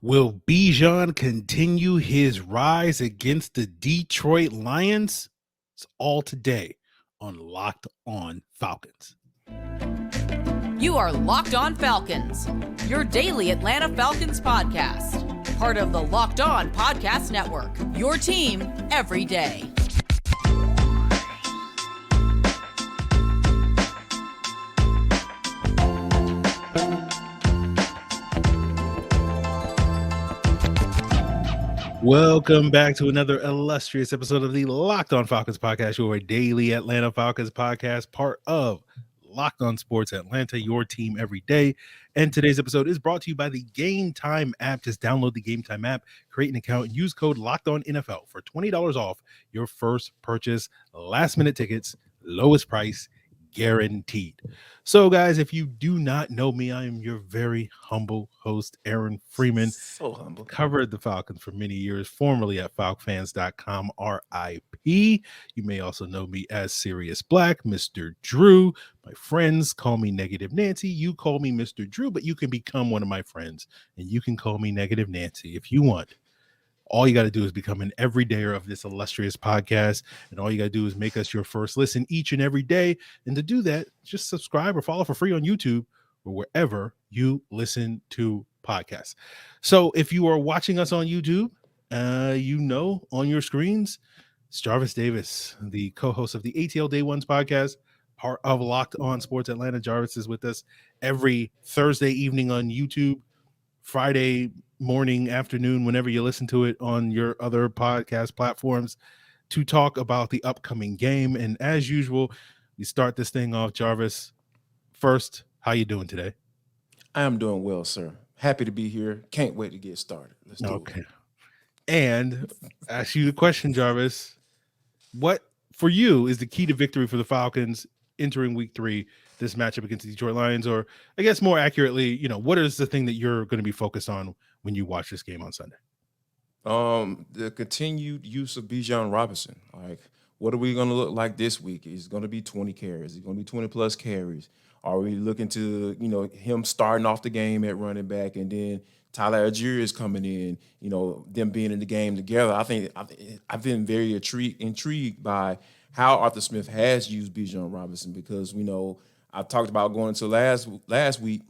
Will Bijan continue his rise against the Detroit Lions? It's all today on Locked On Falcons. You are Locked On Falcons, your daily Atlanta Falcons podcast. Part of the Locked On Podcast Network, your team every day. Welcome back to another illustrious episode of the Locked On Falcons podcast, your daily Atlanta Falcons podcast, part of Locked On Sports Atlanta, your team every day. And today's episode is brought to you by the Gametime app. Just download the Gametime app, create an account, and use code LOCKEDONNFL for $20 off your first purchase. Last-minute tickets, lowest price, guaranteed. So, guys, if you do not know me, I am your very humble host, Aaron Freeman. So humble. Covered the Falcons for many years, formerly at FalcFans.com, RIP. You may also know me as Sirius Black, Mr. Drew. My friends call me Negative Nancy. You call me Mr. Drew, but you can become one of my friends, and you can call me Negative Nancy if you want. All you got to do is become an everydayer of this illustrious podcast, and all you got to do is make us your first listen each and every day. And to do that, just subscribe or follow for free on YouTube or wherever you listen to podcasts. So if you are watching us on YouTube, on your screens, it's Jarvis Davis, the co-host of the ATL Day Ones podcast, part of Locked On Sports Atlanta. Jarvis is with us every Thursday evening on YouTube, Friday morning, afternoon, whenever you listen to it on your other podcast platforms, to talk about the upcoming game. And as usual, we start this thing off. Jarvis, first, how you doing today? I am doing well, sir. Happy to be here. Can't wait to get started. Let's do it. And ask you the question, Jarvis. What, for you, is the key to victory for the Falcons entering week 3, this matchup against the Detroit Lions? Or I guess more accurately, what is the thing that you're going to be focused on when you watch this game on Sunday? The continued use of Bijan Robinson. Like, what are we going to look like this week? Is it going to be 20 carries? Is it going to be 20 plus carries? Are we looking to, him starting off the game at running back, and then Tyler Algier is coming in, them being in the game together? I've been very intrigued by how Arthur Smith has used Bijan Robinson, because I talked about going to last week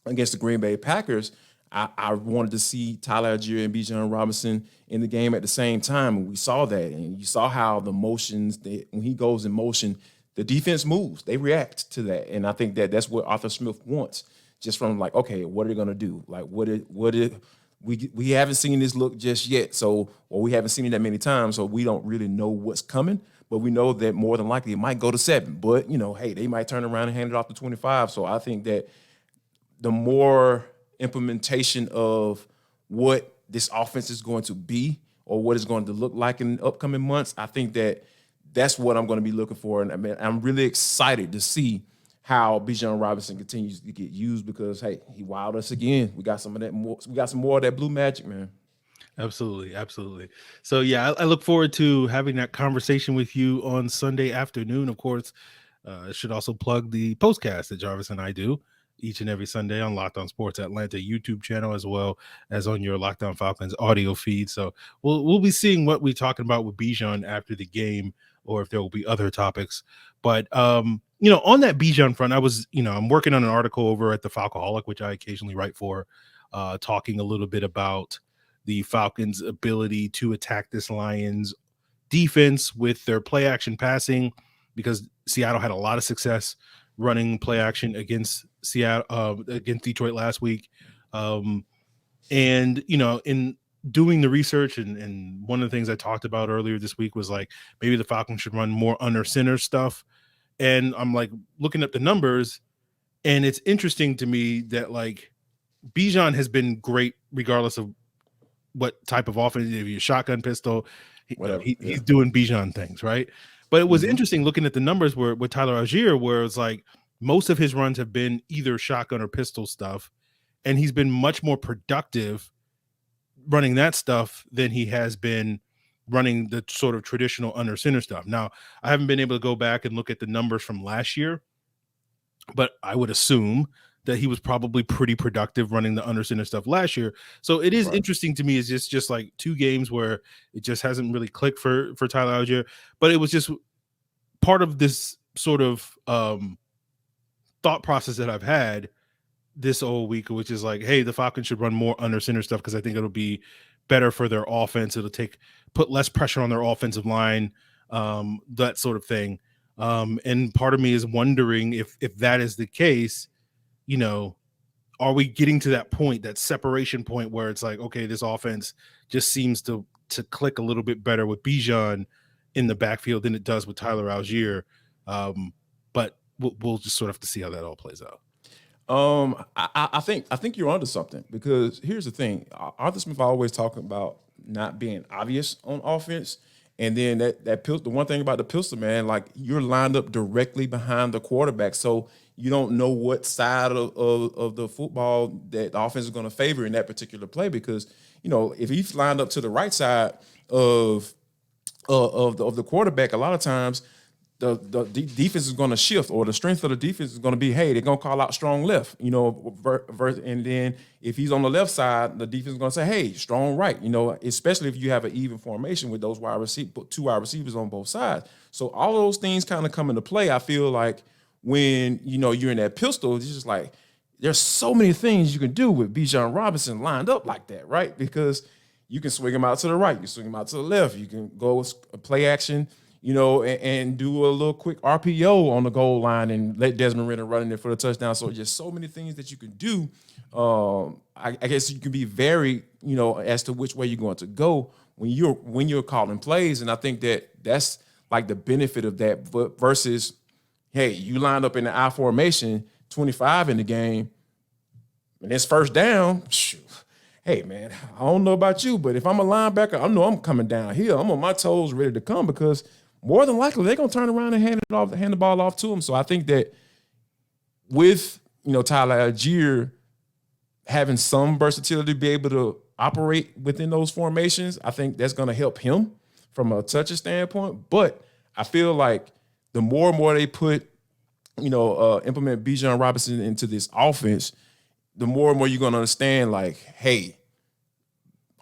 against the Green Bay Packers. I wanted to see Tyler Algier and Bijan Robinson in the game at the same time, and we saw that. And you saw how the motions, when he goes in motion, the defense moves. They react to that, and I think that's what Arthur Smith wants. Just from like, okay, what are they gonna do? Like, we haven't seen this look just yet, we haven't seen it that many times, so we don't really know what's coming. But we know that more than likely it might go to 7. But hey, they might turn around and hand it off to 25. So I think that the more implementation of what this offense is going to be, or what it's going to look like in the upcoming months, I think that's what I'm going to be looking for. And I'm really excited to see how Bijan Robinson continues to get used, because hey, he wowed us again. We got some of that more. We got some more of that blue magic, man. Absolutely. So yeah, I look forward to having that conversation with you on Sunday afternoon. Of course, I should also plug the postcast that Jarvis and I do each and every Sunday on Locked On Sports Atlanta YouTube channel, as well as on your Locked On Falcons audio feed. So we'll be seeing what we're talking about with Bijan after the game, or if there will be other topics. But on that Bijan front, I'm working on an article over at the Falcoholic, which I occasionally write for, talking a little bit about the Falcons' ability to attack this Lions defense with their play action passing, because Seattle had a lot of success running play action against against Detroit last week. And in doing the research, and one of the things I talked about earlier this week was like, maybe the Falcons should run more under center stuff. And I'm like looking at the numbers, and it's interesting to me that like Bijan has been great regardless of what type of offense. If you're shotgun, pistol, he's doing Bijan things, right? But it was interesting looking at the numbers with Tyler Algier, where it's like most of his runs have been either shotgun or pistol stuff, and he's been much more productive running that stuff than he has been running the sort of traditional under center stuff. Now, I haven't been able to go back and look at the numbers from last year, but I would assume that he was probably pretty productive running the under center stuff last year. So it is interesting to me. It's just like 2 games where it just hasn't really clicked for Tyler Algier, but it was just part of this sort of thought process that I've had this whole week, which is like, hey, the Falcons should run more under center stuff because I think it'll be better for their offense. It'll put less pressure on their offensive line, that sort of thing. And part of me is wondering if that is the case, you know, are we getting to that point, that separation point where it's like, okay, this offense just seems to click a little bit better with Bijan in the backfield than it does with Tyler Algier. But we'll just sort of have to see how that all plays out. I think you're onto something, because here's the thing. Arthur Smith always talking about not being obvious on offense. And then the one thing about the pistol, man, like you're lined up directly behind the quarterback. So you don't know what side of the football that the offense is going to favor in that particular play, because, you know, if he's lined up to the right side of the quarterback, a lot of times the defense is going to shift, or the strength of the defense is going to be, hey, they're going to call out strong left, you know, and then if he's on the left side, the defense is going to say, hey, strong right, you know, especially if you have an even formation with those two wide receivers on both sides. So all those things kind of come into play. I feel like when, you know, you're in that pistol, it's just like there's so many things you can do with Bijan Robinson lined up like that, right? Because you can swing him out to the right, you swing him out to the left, you can go with play action, you know, and do a little quick RPO on the goal line and let Desmond Ridder run in there for the touchdown. So just so many things that you can do. I guess you can be very, you know, as to which way you're going to go when you're calling plays. And I think that's like the benefit of that versus, hey, you lined up in the I formation, 25 in the game, and it's first down. Shoot. Hey, man, I don't know about you, but if I'm a linebacker, I know I'm coming down here. I'm on my toes ready to come, because more than likely they're going to turn around and hand the ball off to him. So I think that with, you know, Tyler Algier having some versatility to be able to operate within those formations, I think that's going to help him from a touch standpoint. But I feel like the more and more they put, you know, implement Bijan Robinson into this offense, the more and more you're going to understand, like, hey,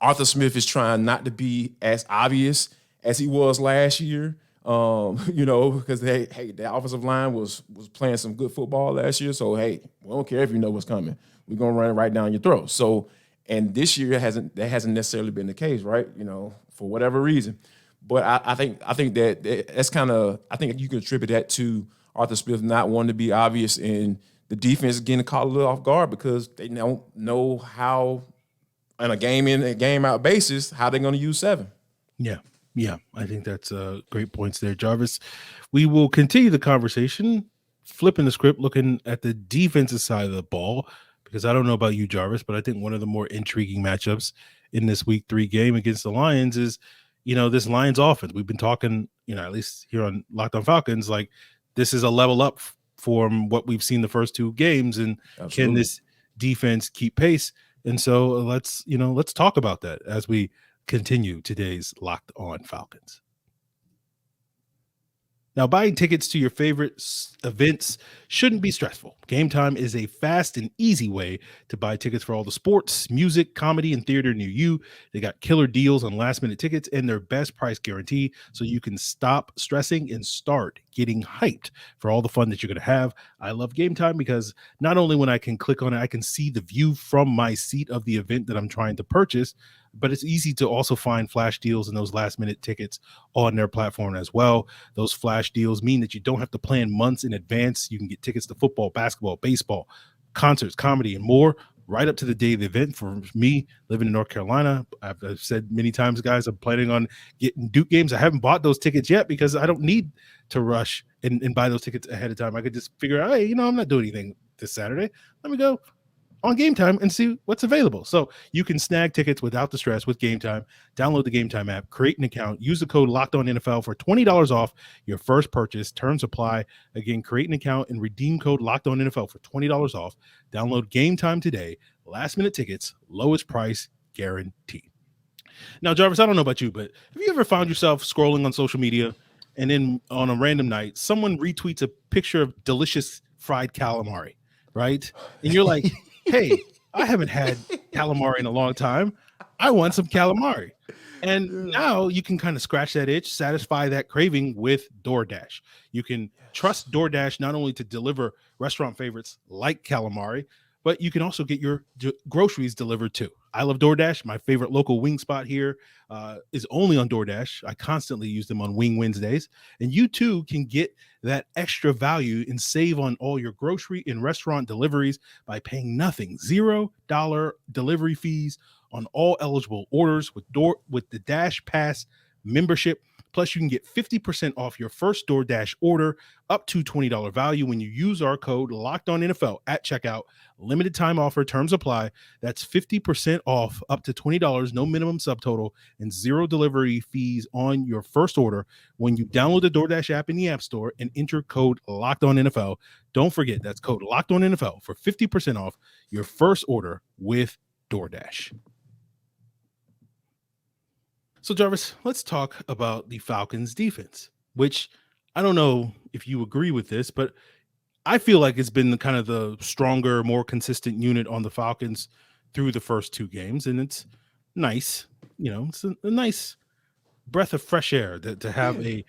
Arthur Smith is trying not to be as obvious as he was last year, you know, because the offensive line was playing some good football last year. So, hey, we don't care if you know what's coming. We're going to run it right down your throat. So, and this year that hasn't necessarily been the case, right? You know, for whatever reason. But I think that's kind of, I think you can attribute that to Arthur Smith not wanting to be obvious, and the defense is getting caught a little off guard because they don't know how, on a game in, a game out basis, how they're going to use 7. Yeah, I think that's great points there, Jarvis. We will continue the conversation, flipping the script, looking at the defensive side of the ball, because I don't know about you, Jarvis, but I think one of the more intriguing matchups in this Week 3 game against the Lions is, you know, this Lions offense. We've been talking, you know, at least here on Locked On Falcons, like this is a level up from what we've seen the first 2 games, and Absolutely. Can this defense keep pace? And so let's talk about that as we continue today's Locked On Falcons. Now, buying tickets to your favorite events shouldn't be stressful. Gametime is a fast and easy way to buy tickets for all the sports, music, comedy, and theater near you. They got killer deals on last-minute tickets and their best price guarantee, so you can stop stressing and start getting hyped for all the fun that you're going to have. I love Gametime because not only when I can click on it, I can see the view from my seat of the event that I'm trying to purchase, but it's easy to also find flash deals and those last-minute tickets on their platform as well. Those flash deals mean that you don't have to plan months in advance. You can get tickets to football, basketball, baseball, concerts, comedy, and more right up to the day of the event. For me, living in North Carolina, I've said many times, guys, I'm planning on getting Duke games. I haven't bought those tickets yet because I don't need to rush and buy those tickets ahead of time. I could just figure out, hey, you know, I'm not doing anything this Saturday. Let me go on Gametime and see what's available. So you can snag tickets without the stress with Gametime. Download the Gametime app, create an account, use the code LOCKEDONNFL for $20 off your first purchase. Terms apply. Again, create an account and redeem code LOCKEDONNFL for $20 off. Download Gametime today. Last minute tickets, lowest price guaranteed. Now, Jarvis, I don't know about you, but have you ever found yourself scrolling on social media and then on a random night, someone retweets a picture of delicious fried calamari, right? And you're like, hey, I haven't had calamari in a long time. I want some calamari. And now you can kind of scratch that itch, satisfy that craving with DoorDash. You can trust DoorDash not only to deliver restaurant favorites like calamari, but you can also get your groceries delivered too. I love DoorDash. My favorite local wing spot here is only on DoorDash. I constantly use them on Wing Wednesdays. And you too can get that extra value and save on all your grocery and restaurant deliveries by paying nothing, $0 delivery fees on all eligible orders with the Dash Pass membership. Plus, you can get 50% off your first DoorDash order up to $20 value when you use our code LOCKEDONNFL at checkout. Limited time offer, terms apply. That's 50% off up to $20, no minimum subtotal, and $0 delivery fees on your first order when you download the DoorDash app in the App Store and enter code LOCKEDONNFL. Don't forget, that's code LOCKEDONNFL for 50% off your first order with DoorDash. So, Jarvis, let's talk about the Falcons defense, which I don't know if you agree with this, but I feel like it's been kind of the stronger, more consistent unit on the Falcons through the first two games. And it's nice, it's a nice breath of fresh air to have a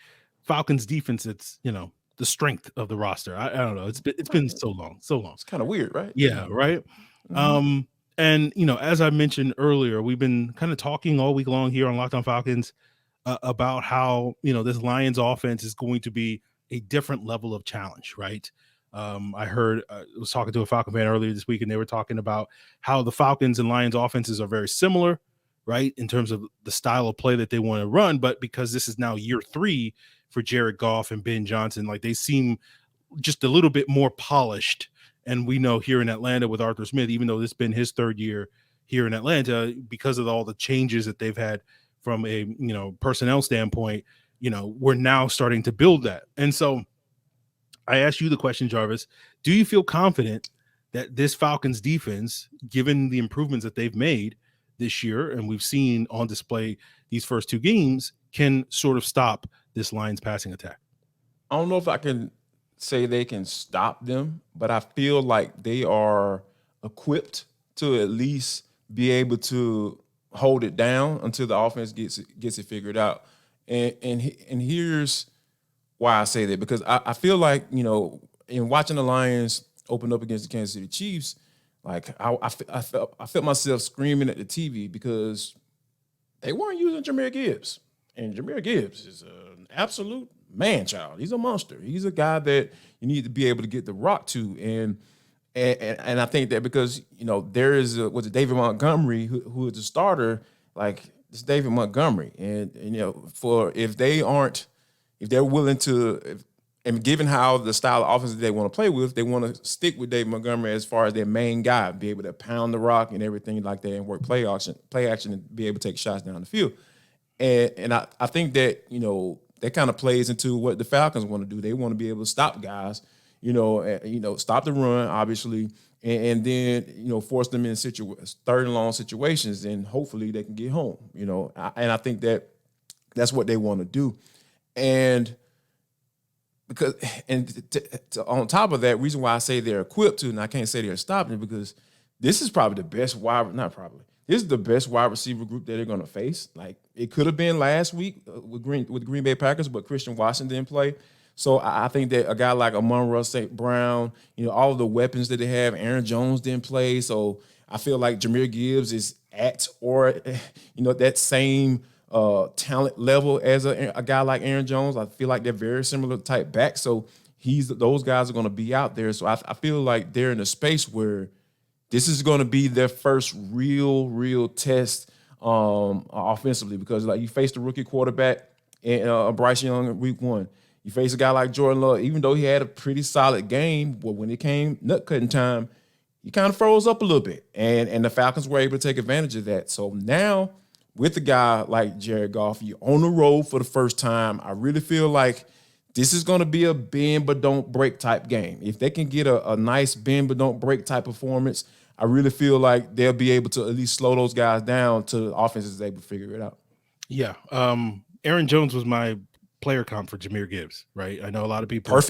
Falcons defense that's, the strength of the roster. I don't know. It's been so long. It's kind of weird, right? Yeah, right. Mm-hmm. And, as I mentioned earlier, we've been kind of talking all week long here on Locked On Falcons about how, this Lions offense is going to be a different level of challenge, right? I was talking to a Falcon fan earlier this week, and they were talking about how the Falcons and Lions offenses are very similar, right, in terms of the style of play that they want to run. But because this is now year 3 for Jared Goff and Ben Johnson, like they seem just a little bit more polished. And we know here in Atlanta with Arthur Smith, even though this has been his 3rd year here in Atlanta, because of all the changes that they've had from a, personnel standpoint, we're now starting to build that. And so I asked you the question, Jarvis, do you feel confident that this Falcons defense, given the improvements that they've made this year and we've seen on display these first 2 games, can sort of stop this Lions passing attack? I don't know if I can say they can stop them, but I feel like they are equipped to at least be able to hold it down until the offense gets it figured out. And here's why I say that, because I feel like, in watching the Lions open up against the Kansas City Chiefs, like I felt myself screaming at the TV because they weren't using Jahmyr Gibbs. And Jahmyr Gibbs is an absolute man-child. He's a monster. He's a guy that you need to be able to get the rock to. And I think that because, there is David Montgomery who is a starter, like it's David Montgomery. And if they're willing to, and given how the style of offense they want to play with, they want to stick with David Montgomery as far as their main guy, be able to pound the rock and everything like that and work play action and be able to take shots down the field. And I think that, that kind of plays into what the Falcons want to do. They want to be able to stop guys, stop the run, obviously, and then, force them in 3rd and long situations, and hopefully they can get home, and I think that's what they want to do. And because, on top of that, reason why I say they're equipped to, and I can't say they're stopping it, because this is probably the best this is the best wide receiver group that they're going to face. Like, it could have been last week with the Green Bay Packers, but Christian Watson didn't play. So I think that a guy like Amon-Ra St. Brown, all of the weapons that they have, Aaron Jones didn't play. So I feel like Jahmyr Gibbs is at or, that same talent level as a guy like Aaron Jones. I feel like they're very similar type back. So those guys are going to be out there. So I feel like they're in a space where this is going to be their first real test offensively, because like you face the rookie quarterback and Bryce Young in week 1. You face a guy like Jordan Love, even though he had a pretty solid game, but when it came nut cutting time, he kind of froze up a little bit, and the Falcons were able to take advantage of that. So now with a guy like Jared Goff, you're on the road for the first time. I really feel like this is going to be a bend but don't break type game. If they can get a nice bend but don't break type performance, I really feel like they'll be able to at least slow those guys down to the offense is able to figure it out. Yeah. Aaron Jones was my player comp for Jahmyr Gibbs, right? I know a lot of people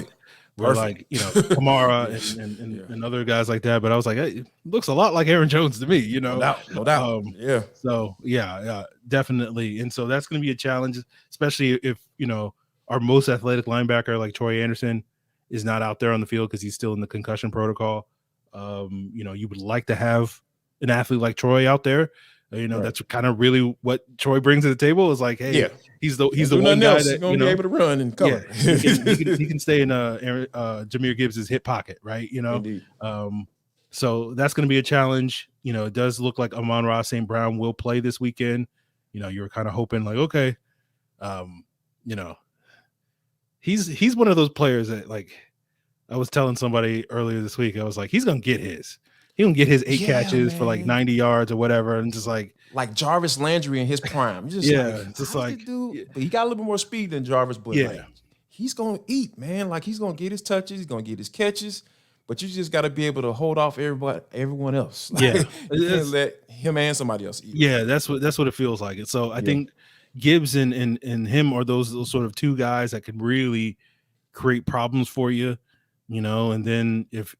where like, you know, Kamara and other guys like that. But I was like, hey, it looks a lot like Aaron Jones to me, you know. No doubt. Yeah. So yeah, definitely. And so that's going to be a challenge, especially if, you know, our most athletic linebacker like Troy Anderson is not out there on the field because he's still in the concussion protocol. You know, you would like to have an athlete like Troy out there. You know, that's kind of really what Troy brings to the table is like, hey, he's the one guy that's going to be able to run and cover. Yeah, he can stay in Jahmyr Gibbs's hip pocket, right? You know, Indeed. So that's going to be a challenge. You know, it does look like Amon-Ra St. Brown will play this weekend. You know, you were kind of hoping like, okay, you know, he's one of those players that like I was telling somebody earlier this week, I was like, he's going to get his. He gonna get his 8 catches for like 90 yards or whatever, and just like Jarvis Landry in his prime. Just like dude, but he got a little bit more speed than Jarvis, but like, he's gonna eat, man. Like he's gonna get his touches, he's gonna get his catches, but you just got to be able to hold off everyone else. Like, you can't let him and somebody else eat. Yeah, that's what it feels like. And so I think Gibbs and him are those sort of two guys that can really create problems for you, you know. And then if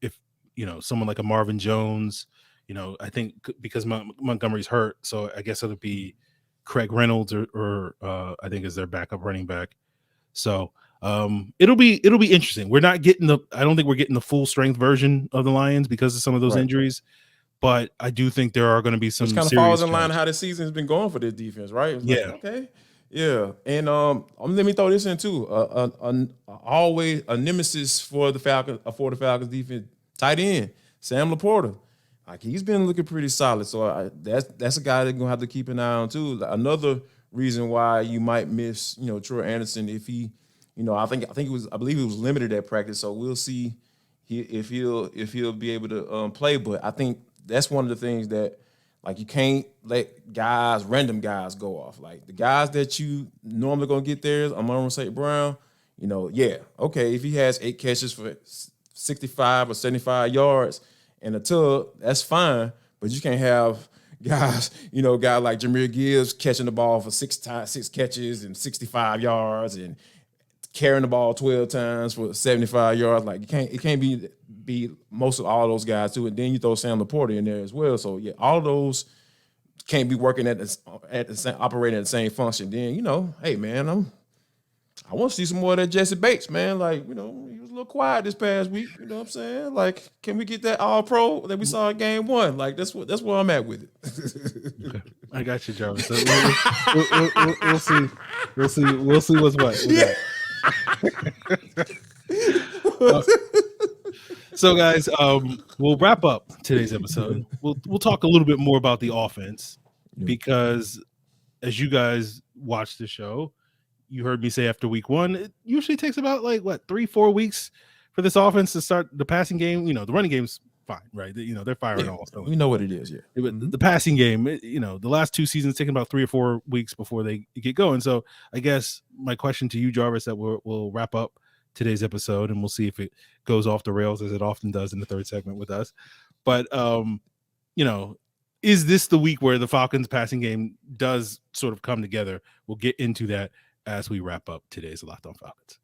you know, someone like a Marvin Jones, you know, I think because Montgomery's hurt, so I guess it'll be Craig Reynolds or I think is their backup running back. So it'll be interesting. I don't think we're getting the full strength version of the Lions because of some of those injuries, but I do think there are going to be some. Which kind of falls in line how the season's been going for this defense, right? It's like, okay. Yeah, and let me throw this in too. Always a nemesis for the Falcons defense. Tight end, Sam Laporta. Like he's been looking pretty solid. So that's a guy that's gonna have to keep an eye on too. Another reason why you might miss, you know, Troy Anderson if he, you know, I believe he was limited at practice. So we'll see if he'll be able to play. But I think that's one of the things that like you can't let random guys go off. Like the guys that you normally gonna get there is Amon-Ra St. Brown. You know, okay, if he has 8 catches for 65 or 75 yards in a tub, that's fine. But you can't have guys like Jahmyr Gibbs catching the ball for 6 catches and 65 yards and carrying the ball 12 times for 75 yards. Like it can't be most of all those guys too. And then you throw Sam Laporta in there as well. So yeah, all of those can't be working operating at the same function. Then, you know, hey man, I want to see some more of that Jesse Bates, man. Like, you know, he was a little quiet this past week. You know what I'm saying? Like, can we get that all-pro that we saw in game 1? Like, that's where I'm at with it. Okay. I got you, Jarvis. So we'll see. We'll see what's what. So, guys, we'll wrap up today's episode. We'll talk a little bit more about the offense because as you guys watch the show, you heard me say after week 1, it usually takes about 3-4 weeks for this offense to start the passing game. You know, the running game's fine, right? You know, they're firing almost. We know what it is, yeah. The passing game, you know, the last 2 seasons taking about 3 or 4 weeks before they get going. So I guess my question to you, Jarvis, that we'll wrap up today's episode and we'll see if it goes off the rails as it often does in the third segment with us. But, you know, is this the week where the Falcons passing game does sort of come together? We'll get into that as we wrap up today's Locked On Falcons.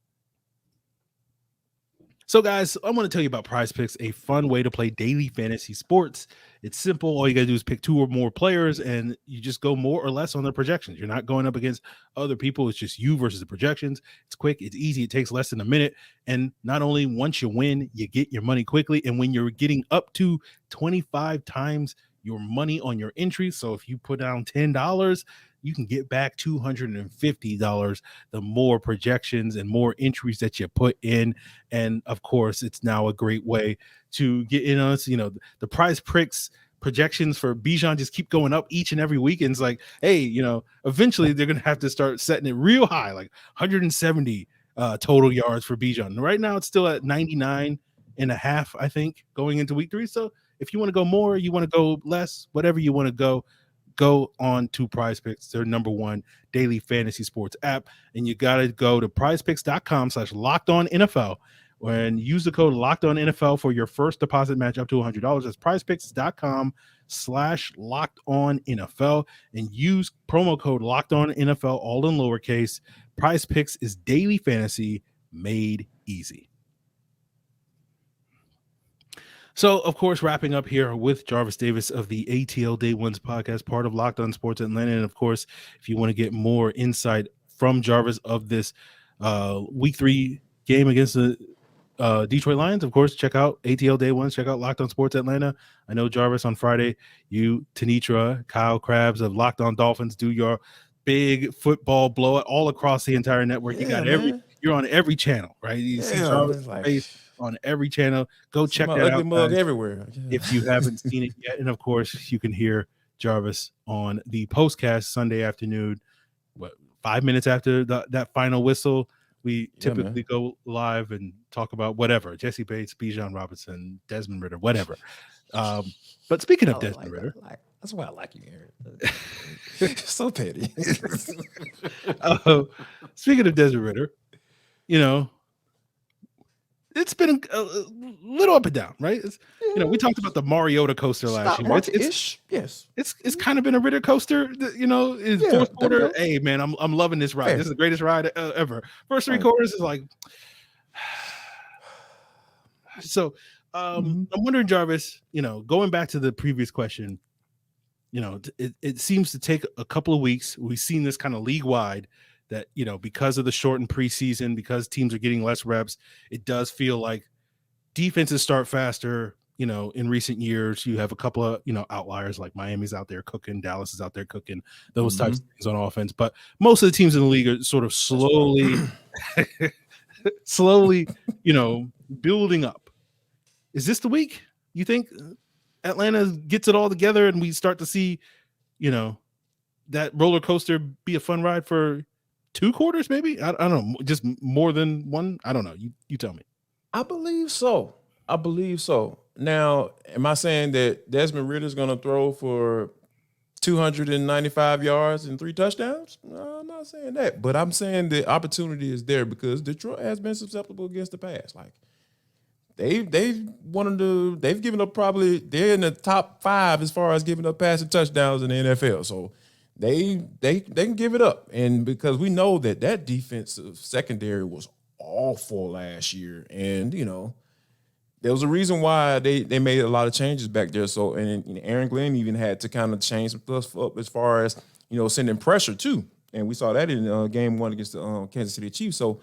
So, guys, I want to tell you about PrizePicks, a fun way to play daily fantasy sports. It's simple. All you got to do is pick 2 or more players, and you just go more or less on their projections. You're not going up against other people. It's just you versus the projections. It's quick. It's easy. It takes less than a minute. And not only once you win, you get your money quickly. And when you're getting up to 25 times your money on your entry, so if you put down $10, you can get back $250 the more projections and more entries that you put in. And of course, it's now a great way to get in on us. You know, the PrizePicks projections for Bijan just keep going up each and every week. And it's like, hey, you know, eventually they're going to have to start setting it real high, like 170 total yards for Bijan. Right now, it's still at 99.5, I think, going into week 3. So if you want to go more, you want to go less, whatever you want to go on to PrizePicks, their #1 daily fantasy sports app. And you got to go to prizepicks.com/lockedonnfl and use the code LOCKEDONNFL for your first deposit match up to $100. That's prizepicks.com/lockedonnfl and use promo code LOCKEDONNFL, all in lowercase. PrizePicks is daily fantasy made easy. So, of course, wrapping up here with Jarvis Davis of the ATL Day Ones podcast, part of Locked On Sports Atlanta. And of course, if you want to get more insight from Jarvis of this week 3 game against the Detroit Lions, of course, check out ATL Day Ones, check out Locked On Sports Atlanta. I know Jarvis on Friday, you, Tanitra, Kyle Krabs of Locked On Dolphins do your big football blowout all across the entire network. You got you're on every channel, right? You see Jarvis' face on every channel. Go check that ugly out, mug guys, everywhere. if you haven't seen it yet. And of course, you can hear Jarvis on the postcast Sunday afternoon, 5 minutes after that final whistle. We typically go live and talk about whatever, Jesse Bates, Bijan Robinson, Desmond Ridder, whatever. But speaking of Desmond Ridder, that's why I like you, Aaron. So petty. Speaking of Desmond Ridder, it's been a little up and down, right? We talked about the Mariota coaster last year. It's kind of been a Ridder coaster, in fourth quarter. Hey, man, I'm loving this ride. This is the greatest ride ever. First 3 quarters is like, so. I'm wondering, Jarvis, going back to the previous question, it seems to take a couple of weeks. We've seen this kind of league wide that, because of the shortened preseason, because teams are getting less reps, it does feel like defenses start faster. In recent years, you have a couple of, outliers like Miami's out there cooking, Dallas is out there cooking, those types of things on offense. But most of the teams in the league are sort of slowly, building up. Is this the week you think Atlanta gets it all together and we start to see, that roller coaster be a fun ride for 2 quarters, maybe? I don't know, just more than one? I don't know. You tell me. I believe so. Now, am I saying that Desmond Ridder is going to throw for 295 yards and 3 touchdowns? No, I'm not saying that. But I'm saying the opportunity is there because Detroit has been susceptible against the pass. Like, they've given up they're in the top 5 as far as giving up passing touchdowns in the NFL. So they can give it up. And because we know that defensive secondary was awful last year. And, there was a reason why they made a lot of changes back there. So, and Aaron Glenn even had to kind of change some stuff up as far as, sending pressure too. And we saw that in game 1 against the Kansas City Chiefs. So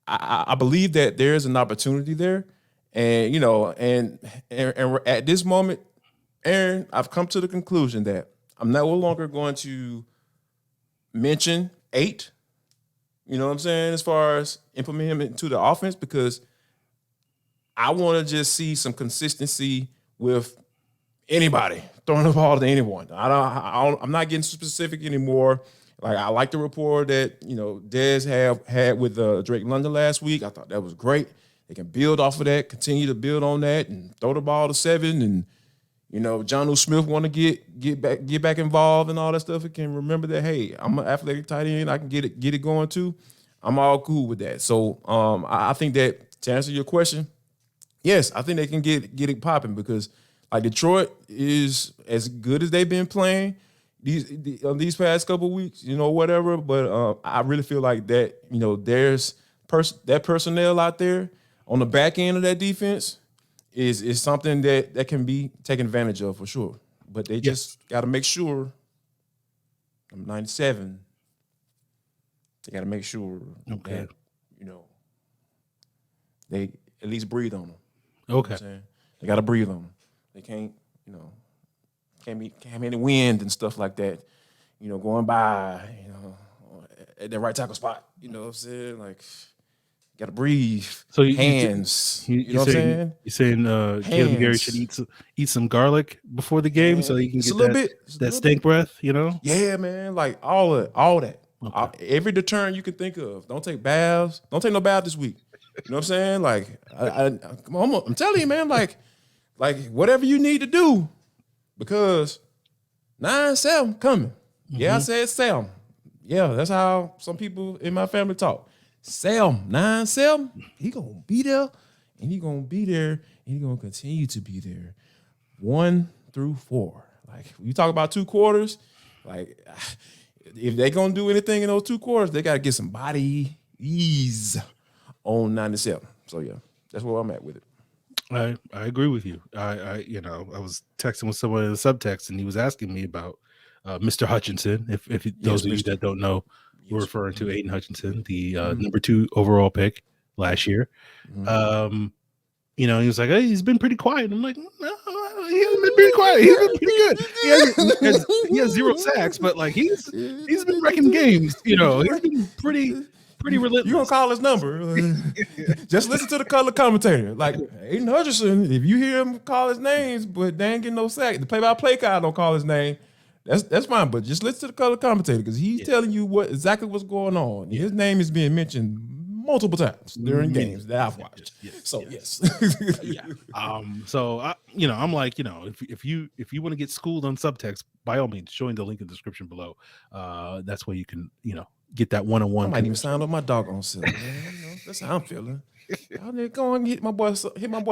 I believe that there's an opportunity there. And, and at this moment, Aaron, I've come to the conclusion that I'm no longer going to mention 8, you know what I'm saying, as far as implementing him into the offense, because I want to just see some consistency with anybody throwing the ball to anyone. I'm not getting specific anymore. Like, I like the rapport that, Dez had with Drake London last week. I thought that was great. They can build off of that, continue to build on that, and throw the ball to 7. And Jonnu Smith want to get back involved and all that stuff. It can remember that, hey, I'm an athletic tight end. I can get it going too. I'm all cool with that. So I think that, to answer your question, yes, I think they can get it popping because, like, Detroit is as good as they've been playing these past couple of weeks, whatever. But I really feel like that, there's that personnel out there on the back end of that defense is something that can be taken advantage of for sure. But they just got to make sure, I'm 97, they got to make sure that, they at least breathe on them. Okay. They got to breathe on them. They can't have any wind and stuff like that, going by, at the right tackle spot. You know what I'm saying? Like, got to breathe. So hands. You know what I'm saying? You're saying Caleb McGarry should eat some garlic before the game so he can get that stink breath, Yeah, man. Like, all that. Okay. Every deterrent you can think of. Don't take baths. Don't take no bath this week. You know what I'm saying? Like, I'm telling you, man, like whatever you need to do, because 9-7 coming. Mm-hmm. Yeah, I said 7. Yeah, that's how some people in my family talk. 9-7, he gonna be there, and he gonna be there, and he gonna continue to be there. 1 through 4. Like, you talk about 2 quarters, like, if they gonna do anything in those 2 quarters, they gotta get some body ease on 9-7. So yeah, that's where I'm at with it. I agree with you. I was texting with someone in the subtext, and he was asking me about Mr. Hutchinson. If those of you that don't know, we're referring to Aiden Hutchinson, the number 2 overall pick last year. He was like, "Hey, he's been pretty quiet." I'm like, "No, he hasn't been pretty quiet. He's been pretty good. He has 0 sacks, but like he's been wrecking games. He's been pretty relentless." You gonna call his number? Just listen to the color commentator. Like Aiden Hutchinson, if you hear him call his names, but they ain't getting no sack. The play-by-play guy don't call his name. That's fine, but just listen to the color commentator because he's telling you exactly what's going on. His name is being mentioned multiple times during games that I've watched. Yes. So I'm like, if you want to get schooled on subtext, by all means, join the link in the description below. That's where you can, get that one-on-one. I might even sign up my doggone self, man. That's how I'm feeling. Y'all need to go and hit my boy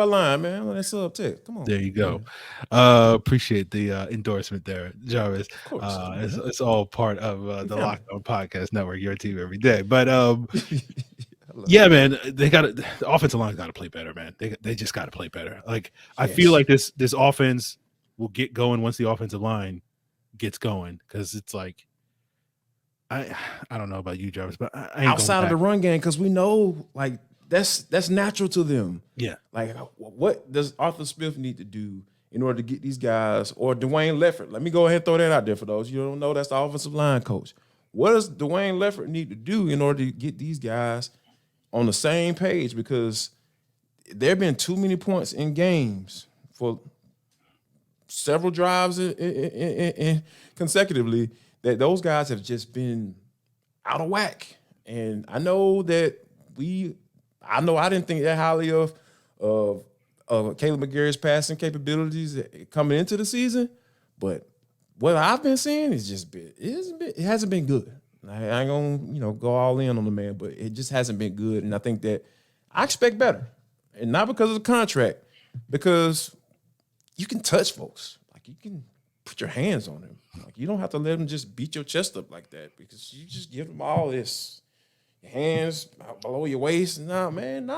line, man, on that subtext. Come on. There you go. Appreciate the endorsement there, Jarvis. Of course. It's all part of the Locked On Podcast Network, your team every day. But yeah, man, the offensive line got to play better, man. They just got to play better. Like I feel like this offense will get going once the offensive line gets going, because it's like I don't know about you, Jarvis, but I ain't outside of the run game, because we know like that's natural to them. Yeah. Like what does Arthur Smith need to do in order to get these guys, or Dwayne Leffert? Let me go ahead and throw that out there for those you don't know. That's the offensive line coach. What does Dwayne Leffert need to do in order to get these guys on the same page? Because there have been too many points in games for several drives in consecutively that those guys have just been out of whack. And I know that I didn't think that highly of Caleb McGarry's passing capabilities coming into the season, but what I've been seeing is it hasn't been good. I ain't gonna go all in on the man, but it just hasn't been good. And I think that I expect better, and not because of the contract, because you can touch folks, like you can put your hands on them. Like you don't have to let them just beat your chest up like that, because you just give them all this. Your hands below your waist. No, man.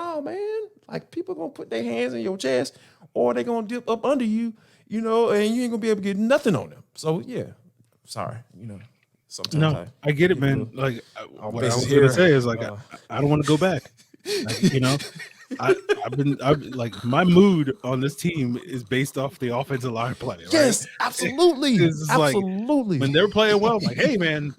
Like people gonna put their hands in your chest, or they gonna dip up under you, and you ain't gonna be able to get nothing on them. So yeah, sorry, sometimes I get it, man. Like what I was gonna say is like I don't want to go back. I've like my mood on this team is based off the offensive line play. Right? Yes, absolutely. It's absolutely. Like, when they're playing well, I'm like, hey man,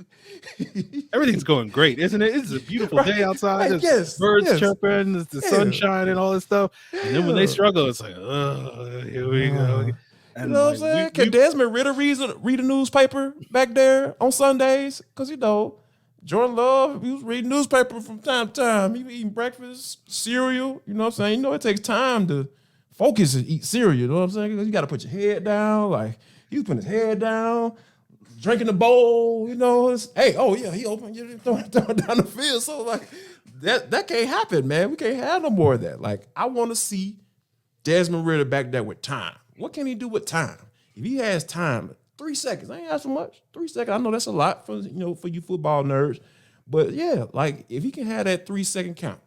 everything's going great, isn't it? It's a beautiful day outside. Right. There's birds chirping, there's the sunshine and all this stuff. And then when they struggle, it's like, oh, here we go. And you know what I'm saying? Can Desmond Ridder read a newspaper back there on Sundays? Because Jordan Love, he was reading newspaper from time to time. He was eating breakfast, cereal. You know what I'm saying? It takes time to focus and eat cereal. You know what I'm saying? You got to put your head down. Like, he was putting his head down, drinking the bowl. He open, you throwing down the field. So, like, that can't happen, man. We can't have no more of that. Like, I want to see Desmond Ridder back there with time. What can he do with time? If he has time, 3 seconds. I ain't asking much. 3 seconds. I know that's a lot for you football nerds. But yeah, like if he can have that 3 second count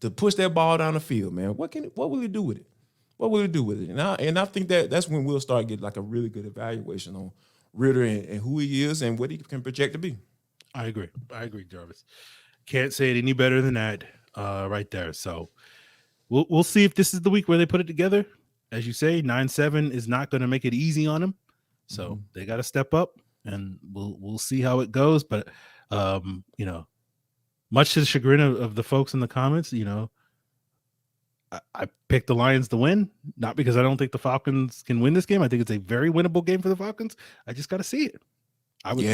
to push that ball down the field, man, what will he do with it? What will he do with it? And I think that's when we'll start getting like a really good evaluation on Ridder and who he is and what he can project to be. I agree, Jarvis. Can't say it any better than that right there. So we'll see if this is the week where they put it together. As you say, 9-7 is not going to make it easy on him. So they got to step up, and we'll see how it goes. But much to the chagrin of the folks in the comments, I picked the Lions to win, not because I don't think the Falcons can win this game. I think it's a very winnable game for the Falcons. I just got to see it. I would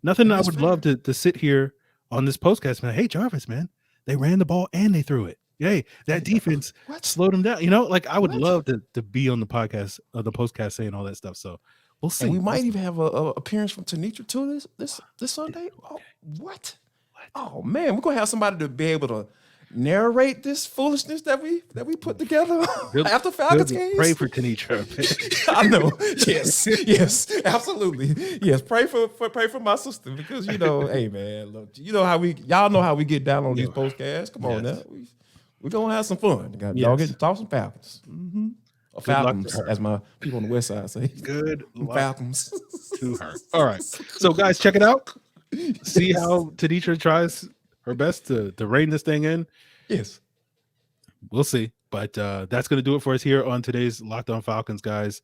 nothing. I would love to sit here on this podcast and say, hey, Jarvis, man, they ran the ball and they threw it. Yay, that defense slowed them down. Like I would love to be on the podcast, the postcast saying all that stuff. So we'll see. And we might even have a appearance from Tanitra too this Sunday. Oh, what? Oh man, we're gonna have somebody to be able to narrate this foolishness that we put together after Falcons games. Pray for Tanitra. I know. Yes, absolutely. Yes, pray for my sister because hey man, look, y'all know how we get down on these podcasts. Come on now. We're gonna have some fun. Y'all Yes. get to talk some Falcons. Mm-hmm. Or Good luck to Falcons, her. as my people on the west side say. Good luck Falcons. to her. All right. So guys, check it out. See how Tanisha tries her best to rein this thing in. Yes. We'll see. But that's going to do it for us here on today's Locked On Falcons, guys.